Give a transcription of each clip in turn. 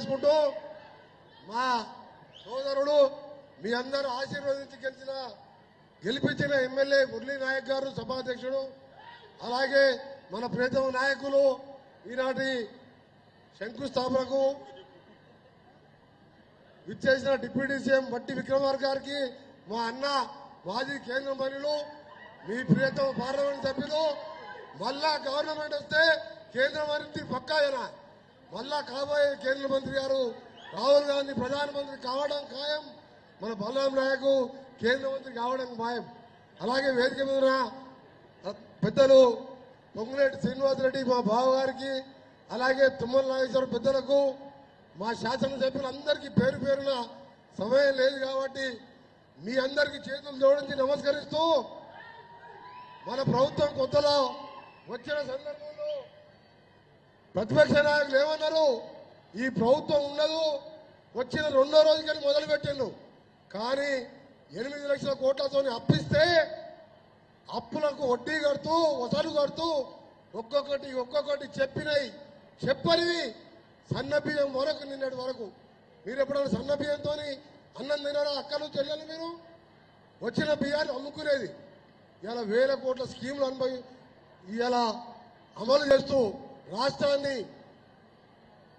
తెలియజేసుకుంటూ మా సోదరుడు మీ అందరూ ఆశీర్వదించి గెలిపించిన ఎమ్మెల్యే మురళీ నాయక్ గారు సభాధ్యక్షుడు, అలాగే మన ప్రియతమ నాయకులు ఈనాటి శంకుస్థాపనకు విచ్చేసిన డిప్యూటీ సీఎం బట్టి విక్రమార్క గారికి, మా అన్న మాజీ కేంద్ర మంత్రులు, మీ ప్రియతమ పార్లమెంట్ సభ్యులు, మళ్ళా గవర్నమెంట్ వస్తే కేంద్ర మంత్రి పక్కాయన, మళ్ళా కాబోయే కేంద్ర మంత్రి గారు రాహుల్ గాంధీ ప్రధానమంత్రి కావడం ఖాయం, మన బలరాం నాయకు కేంద్ర మంత్రి కావడం ఖాయం. అలాగే వేదిక మీద పెద్దలు పొంగులేటి శ్రీనివాసరెడ్డి మా బావగారికి, అలాగే తుమ్మల నాగేశ్వర పెద్దలకు, మా శాసనసభ్యులందరికీ పేరు పేరున సమయం లేదు కాబట్టి మీ అందరికీ చేతులు జోడించి నమస్కరిస్తూ, మన ప్రభుత్వం కొత్తలో వచ్చిన సందర్భంలో ప్రతిపక్ష నాయకులు ఏమన్నారు, ఈ ప్రభుత్వం ఉండదు, వచ్చిన రెండో రోజుకని మొదలుపెట్టిండు. కానీ 8 లక్షల కోట్లతో అప్పిస్తే అప్పులకు వడ్డీ కడుతూ వసూలు కడుతూ ఒక్కొక్కటి చెప్పనివి సన్నబియ్యం వరకు నిన్నటి వరకు. మీరు ఎప్పుడైనా సన్న బియ్యంతో అన్నం తినారా అక్కలు చెల్లెలు? మీరు వచ్చిన బియ్యాన్ని అమ్ముకునేది. ఇలా వేల కోట్ల స్కీములు ఇలా అమలు చేస్తూ రాష్ట్రాన్ని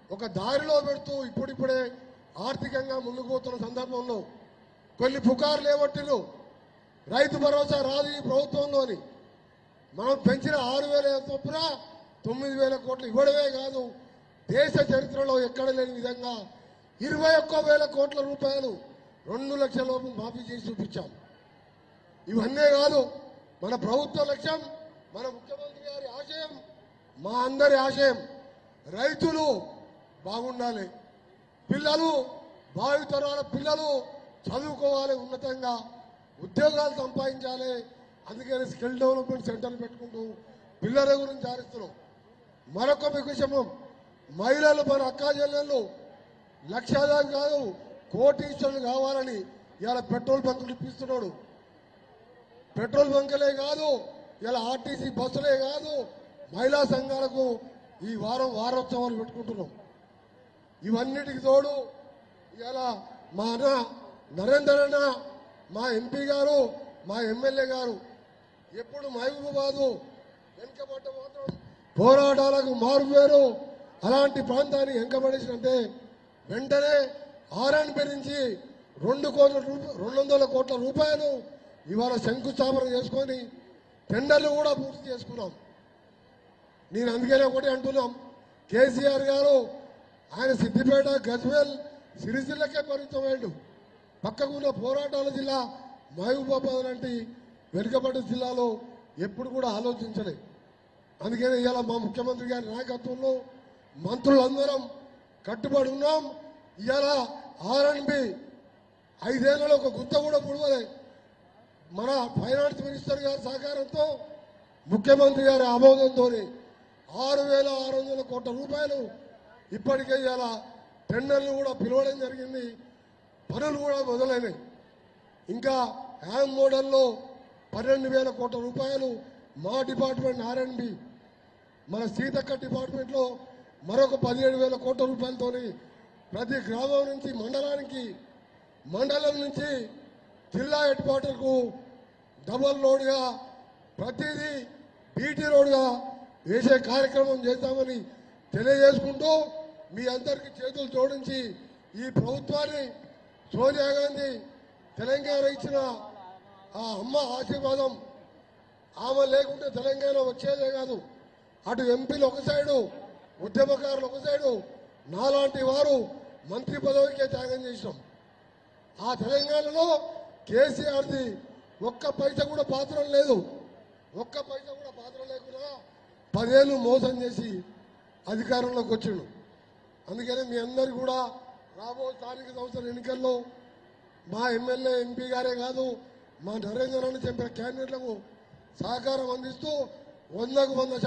ఒక దారిలో పెడుతూ ఇప్పుడిప్పుడే ఆర్థికంగా ముందుకు పోతున్న సందర్భంలో కొన్ని పుకార్లు ఏమట్టిరు, రైతు భరోసా రాదు ఈ ప్రభుత్వంలోని. మనం పెంచిన 6,000 చొప్పున 9,000 కోట్లు ఇవ్వడమే కాదు, దేశ చరిత్రలో ఎక్కడ లేని విధంగా 21,000 కోట్ల రూపాయలు 2 లక్షల లోపు మాఫీ చేసి చూపించాం. ఇవన్నీ కాదు, మన ప్రభుత్వ లక్ష్యం, మన ముఖ్యమంత్రి గారి ఆశయం, మా అందరి ఆశయం రైతులు బాగుండాలి, పిల్లలు భావితరాల పిల్లలు చదువుకోవాలి, ఉన్నతంగా ఉద్యోగాలు సంపాదించాలి. అందుకని స్కిల్ డెవలప్మెంట్ సెంటర్లు పెట్టుకుంటూ పిల్లల గురించి ఆరిస్తున్నాం. మరొక విషయం, మహిళలు మన అక్కా చెల్లెళ్ళు లక్షాధికారులు కాదు కోటీశ్వరులు కావాలని ఇలా పెట్రోల్ బంకులు ఇప్పిస్తున్నాడు. పెట్రోల్ బంకులే కాదు, ఇలా ఆర్టీసీ బస్సులే కాదు, మహిళా సంఘాలకు ఈ వారోత్సవాలు పెట్టుకుంటున్నాం. ఇవన్నిటికి తోడు ఇలా మా అన్న నరేందర్ అన్న, మా ఎంపీ గారు, మా ఎమ్మెల్యే గారు ఎప్పుడు మహబూబాబాదు వెనుకబడ్డ మాత్రం పోరాటాలకు మారుపేరు. అలాంటి ప్రాంతాన్ని వెనుకబడేసినంటే వెంటనే ఆర్ఎండ్బి నుంచి 200 కోట్ల రూపాయలు ఇవాళ శంకుస్థాపన చేసుకొని టెండర్లు కూడా పూర్తి చేసుకున్నాం. నేను అందుకనే ఒకటి అంటున్నాం, కేసీఆర్ గారు ఆయన సిద్దిపేట, గజ్వేల్, సిరిసిల్లకే పరిమితమైండు. పక్కకున్న పోరాటాల జిల్లా మహబూబాబాద్ లాంటి వెనుకబడ్డ జిల్లాలో ఎప్పుడు కూడా ఆలోచించలేదు. అందుకని ఇవాళ మా ముఖ్యమంత్రి గారి నాయకత్వంలో మంత్రులందరం కట్టుబడి ఉన్నాం. ఇవాళ ఆర్ఎండ్బి 5 ఏళ్లలో ఒక గుత్త కూడా పుడవలే. మన ఫైనాన్స్ మినిస్టర్ గారి సహకారంతో, ముఖ్యమంత్రి గారి ఆమోదంతో 6,600 కోట్ల రూపాయలు ఇప్పటికే ఇవాళ టెండర్లు కూడా పిలవడం జరిగింది, పనులు కూడా మొదలైనవి. ఇంకా హ్యామ్ మోడల్లో 12,000 కోట్ల రూపాయలు మా డిపార్ట్మెంట్ ఆర్ఎండ్బి, మన సీతక్క డిపార్ట్మెంట్లో మరొక 17,000 కోట్ల రూపాయలతో ప్రతి గ్రామం నుంచి మండలానికి, మండలం నుంచి జిల్లా హెడ్ క్వార్టర్కు డబల్ రోడ్గా ప్రతిదీ బీటీ రోడ్గా వేసే కార్యక్రమం చేద్దామని తెలియజేసుకుంటూ మీ అందరికీ చేతులు జోడించి ఈ ప్రభుత్వాన్ని సోనియా గాంధీ తెలంగాణ ఇచ్చిన ఆ అమ్మ ఆశీర్వాదం, ఆమె లేకుంటే తెలంగాణ వచ్చేదే కాదు. అటు ఎంపీలు ఒక సైడు, ఉద్యమకారులు ఒక సైడు, నాలాంటి వారు మంత్రి పదవికే త్యాగం చేసినాం. ఆ తెలంగాణలో కేసీఆర్ది ఒక్క పైసా కూడా పాత్ర లేదు. ఒక్క పైసా కూడా పాత్ర లేకుండా 10 ఏళ్ళు మోసం చేసి అధికారంలోకి వచ్చిండు. అందుకని మీ అందరు కూడా రాబో స్థానిక సంస్థల ఎన్నికల్లో మా ఎమ్మెల్యే, ఎంపీ గారే కాదు, మా నరేంద్ర అని చెప్పిన క్యాండిడేట్లకు సహకారం అందిస్తూ 100%